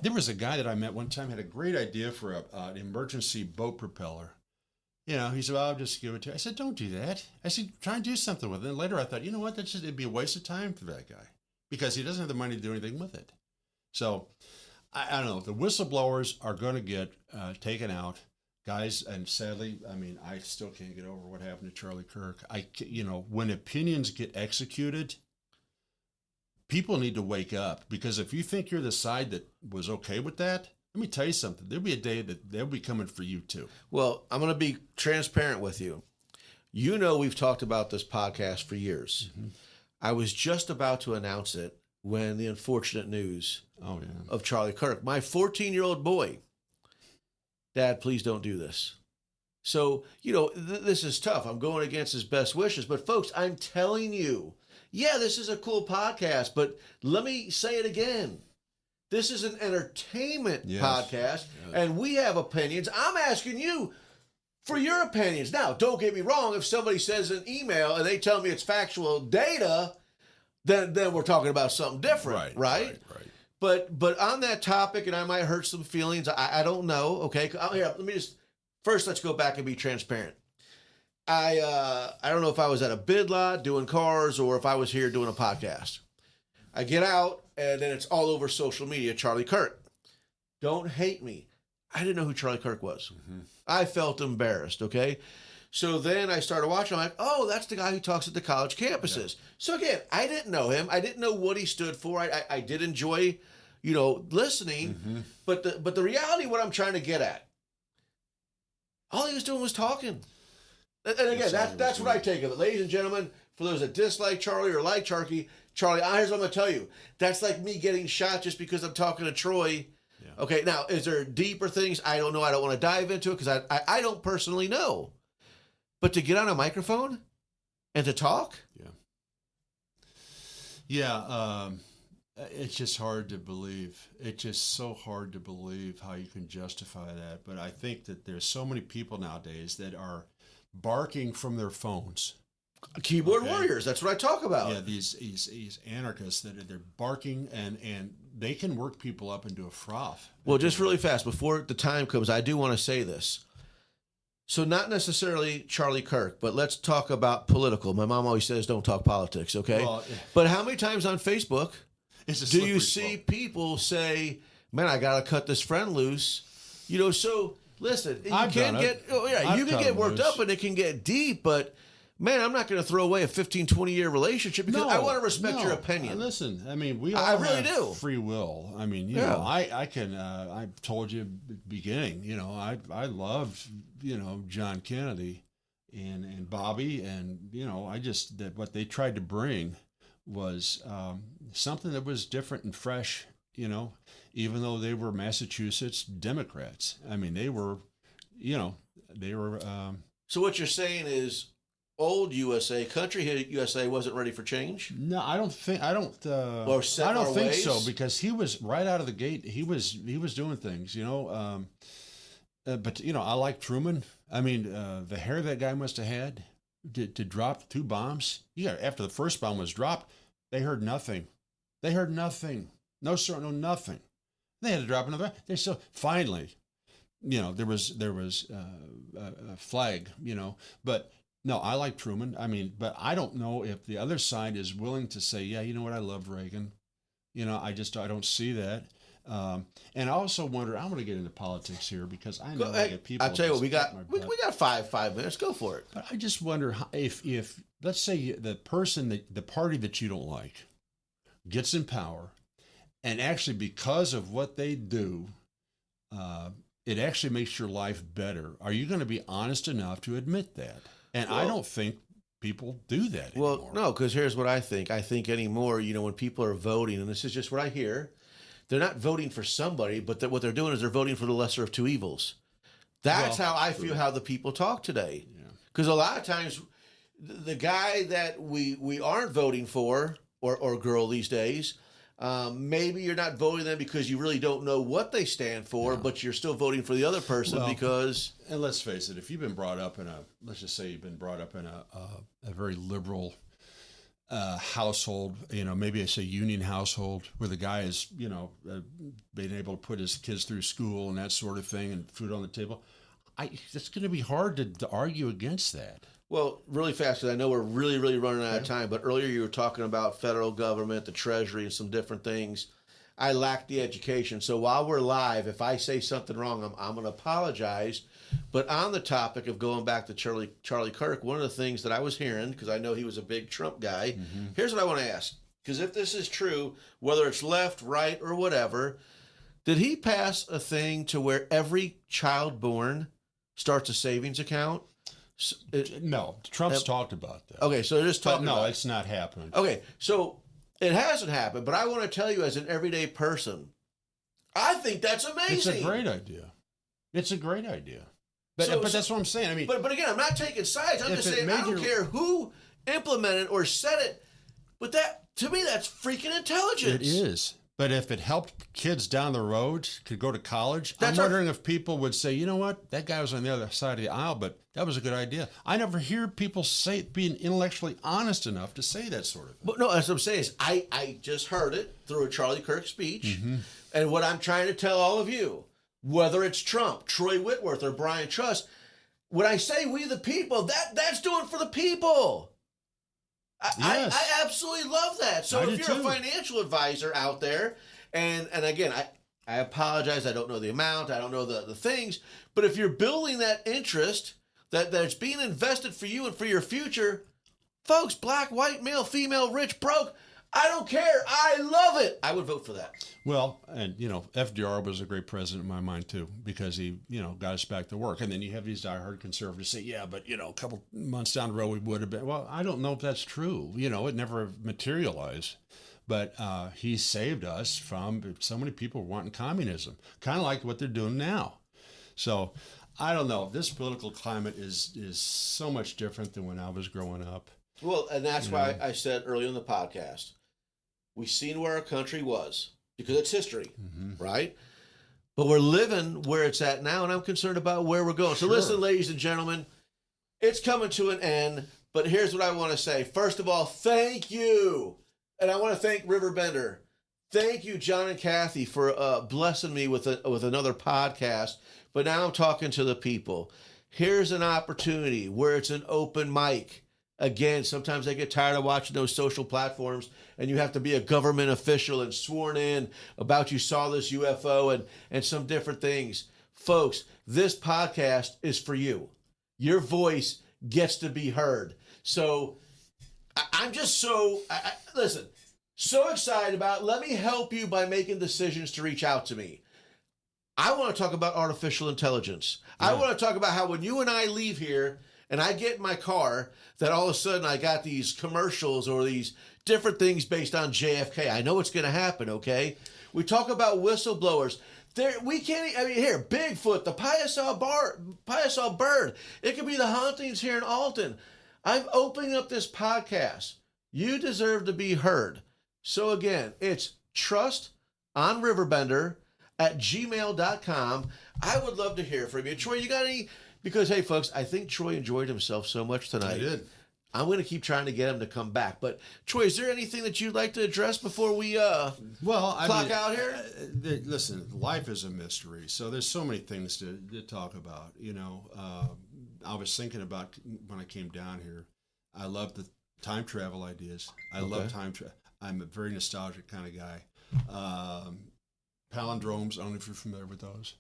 there was a guy that I met one time had a great idea for an emergency boat propeller. He said, well, I'll just give it to you. I said, don't do that. I said, try and do something with it. And later I thought, you know what, it'd be a waste of time for that guy because he doesn't have the money to do anything with it. So I don't know. The whistleblowers are going to get taken out. Guys, and sadly, I mean, I still can't get over what happened to Charlie Kirk. When opinions get executed, people need to wake up because if you think you're the side that was okay with that, let me tell you something. There'll be a day that they'll be coming for you too. Well, I'm going to be transparent with you. We've talked about this podcast for years. Mm-hmm. I was just about to announce it when the unfortunate news of Charlie Kirk, my 14-year-old boy, Dad, please don't do this. So, this is tough. I'm going against his best wishes. But folks, I'm telling you, this is a cool podcast, but let me say it again. This is an entertainment podcast, and we have opinions. I'm asking you for your opinions. Now, don't get me wrong. If somebody sends an email and they tell me it's factual data, then we're talking about something different, right? But on that topic, and I might hurt some feelings, I don't know, okay? Here, let's go back and be transparent. I don't know if I was at a bid lot doing cars or if I was here doing a podcast. I get out, and then it's all over social media, Charlie Kirk. Don't hate me. I didn't know who Charlie Kirk was. Mm-hmm. I felt embarrassed, okay? So then I started watching. I'm like, oh, that's the guy who talks at the college campuses. Yeah. So again, I didn't know him. I didn't know what he stood for. I did enjoy, listening. Mm-hmm. But the reality, what I'm trying to get at, all he was doing was talking. And again, that's what I take of it. Ladies and gentlemen, for those that dislike Charlie or like Charlie, here's what I'm going to tell you. That's like me getting shot just because I'm talking to Troy. Yeah. Okay, now, is there deeper things? I don't know. I don't want to dive into it because I don't personally know. But to get on a microphone and to talk? Yeah, it's just hard to believe. It's just so hard to believe how you can justify that. But I think that there's so many people nowadays that are barking from their phones. Keyboard warriors. That's what I talk about. Yeah, these anarchists that they're barking and they can work people up into a froth. Well, just really fast before the time comes, I do want to say this. So not necessarily Charlie Kirk, but let's talk about political. My mom always says don't talk politics, okay? Well, but how many times on Facebook do you see people say, man, I got to cut this friend loose? You know, so listen, you can get worked up and it can get deep, but man, I'm not going to throw away a 15, 20-year relationship because I want to respect your opinion. Listen, I mean, we all really have do. free will. I mean, you know, I can, I told you at the beginning, you know, I loved, you know, John Kennedy and Bobby, and, you know, that what they tried to bring was something that was different and fresh, you know, even though they were Massachusetts Democrats. I mean, they were, you know, so what you're saying is, old USA, country USA wasn't ready for change? No, I don't think so, because he was right out of the gate. He was doing things, you know. But you know, I like Truman. I mean, the hair that guy must have had to drop 2 bombs. After the first bomb was dropped, they heard nothing. No, sir, no, nothing. They had to drop another. They still finally, you know, there was a flag, you know, but. No, I like Truman. I mean, but I don't know if the other side is willing to say, yeah, you know what, I love Reagan. You know, I don't see that. And I also wonder, I'm going to get into politics here because I know that people. I'll tell you what, we got 5 minutes. Go for it. But I just wonder if let's say the party that you don't like gets in power, and actually because of what they do, it actually makes your life better. Are you going to be honest enough to admit that? And I don't think people do that anymore. Well, no, because here's what I think. I think anymore, you know, when people are voting, and this is just what I hear, they're not voting for somebody, but what they're doing is they're voting for the lesser of 2 evils. That's how I feel how the people talk today. Because a lot of times, the guy that we aren't voting for, or girl these days, maybe you're not voting them because you really don't know what they stand for, but you're still voting for the other person because... And let's face it, if you've been brought up in let's just say you've been brought up in a very liberal household, you know, maybe it's a union household where the guy is, you know, being able to put his kids through school and that sort of thing and food on the table, it's going to be hard to argue against that. Well, really fast, because I know we're really, really running out of time, but earlier you were talking about federal government, the Treasury, and some different things. I lack the education. So while we're live, if I say something wrong, I'm going to apologize. But on the topic of going back to Charlie Kirk, one of the things that I was hearing, because I know he was a big Trump guy, here's what I want to ask. Because if this is true, whether it's left, right, or whatever, did he pass a thing to where every child born starts a savings account? No, Trump's talked about that. Okay, so just talking about it. No, it's not happening. Okay, so it hasn't happened, but I want to tell you as an everyday person, I think that's amazing. It's a great idea. But that's what I'm saying. I mean, but again, I'm not taking sides. I'm just saying I don't care who implemented or said it, but that to me that's freaking intelligence. It is. But if it helped kids down the road to go to college, I'm wondering if people would say, you know what, that guy was on the other side of the aisle, but that was a good idea. I never hear people being intellectually honest enough to say that sort of thing. But no, as I'm saying is I just heard it through a Charlie Kirk speech, and what I'm trying to tell all of you, whether it's Trump, Troy Whitworth, or Brian Truss, when I say we the people, that's doing for the people. Yes. I absolutely love that. So if you're a financial advisor out there, and again, I apologize, I don't know the amount, I don't know the things, but if you're building that interest that's being invested for you and for your future, folks, black, white, male, female, rich, broke, I don't care. I love it. I would vote for that. Well, and, you know, FDR was a great president in my mind, too, because he, you know, got us back to work. And then you have these diehard conservatives say, yeah, but, you know, a couple months down the road, we would have been. Well, I don't know if that's true. You know, it never materialized. But he saved us from so many people wanting communism, kind of like what they're doing now. So I don't know. This political climate is so much different than when I was growing up. Well, and that's why I said earlier in the podcast, we've seen where our country was because it's history, right? But we're living where it's at now, and I'm concerned about where we're going. So listen, ladies and gentlemen, it's coming to an end. But here's what I want to say. First of all, thank you. And I want to thank Riverbender. Thank you, John and Kathy, for blessing me with another podcast. But now I'm talking to the people. Here's an opportunity where it's an open mic. Again, sometimes I get tired of watching those social platforms and you have to be a government official and sworn in about you saw this UFO and some different things. Folks, this podcast is for you. Your voice gets to be heard. So I'm just so excited about it. Let me help you by making decisions to reach out to me. I want to talk about artificial intelligence. Yeah. I want to talk about how when you and I leave here and I get in my car, that all of a sudden I got these commercials or these different things based on JFK. I know it's going to happen, okay? We talk about whistleblowers. Bigfoot, the Piasaw bird. It could be the hauntings here in Alton. I'm opening up this podcast. You deserve to be heard. So again, it's trustonriverbender@gmail.com. I would love to hear from you. Troy, you got any? Because, hey, folks, I think Troy enjoyed himself so much tonight. I did. I'm going to keep trying to get him to come back. But, Troy, is there anything that you'd like to address before we clock out here? Listen, life is a mystery. So there's so many things to talk about. You know, I was thinking about when I came down here, I love the time travel ideas. I love time travel. I'm a very nostalgic kind of guy. Palindromes, I don't know if you're familiar with those.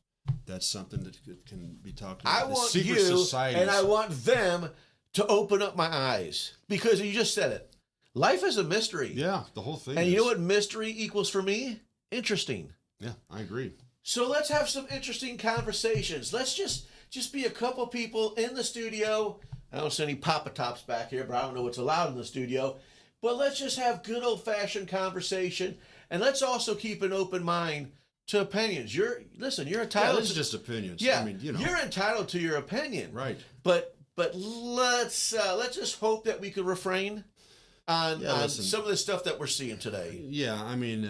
That's something that can be talked about. I want you and I want them to open up my eyes because you just said it. Life is a mystery. Yeah, the whole thing. And you know what mystery equals for me? Interesting. Yeah, I agree. So let's have some interesting conversations. Let's just be a couple people in the studio. I don't see any Papa Tops back here, but I don't know what's allowed in the studio. But let's just have good old-fashioned conversation. And let's also keep an open mind to opinions. You're entitled. Yeah, this is just opinions. Yeah, I mean, you know, you're entitled to your opinion. Right. But let's just hope that we could refrain on some of the stuff that we're seeing today. Yeah, I mean,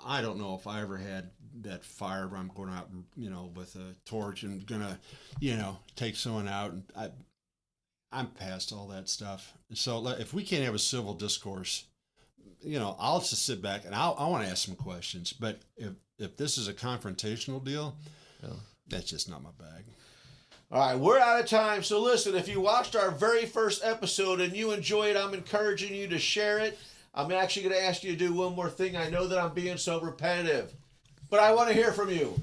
I don't know if I ever had that fire where I'm going out, with a torch and gonna, take someone out. And I'm past all that stuff. So if we can't have a civil discourse, I'll just sit back and I want to ask some questions. But if this is a confrontational deal, that's just not my bag. All right, we're out of time. So listen, if you watched our very first episode and you enjoyed it, I'm encouraging you to share it. I'm actually going to ask you to do one more thing. I know that I'm being so repetitive, but I want to hear from you.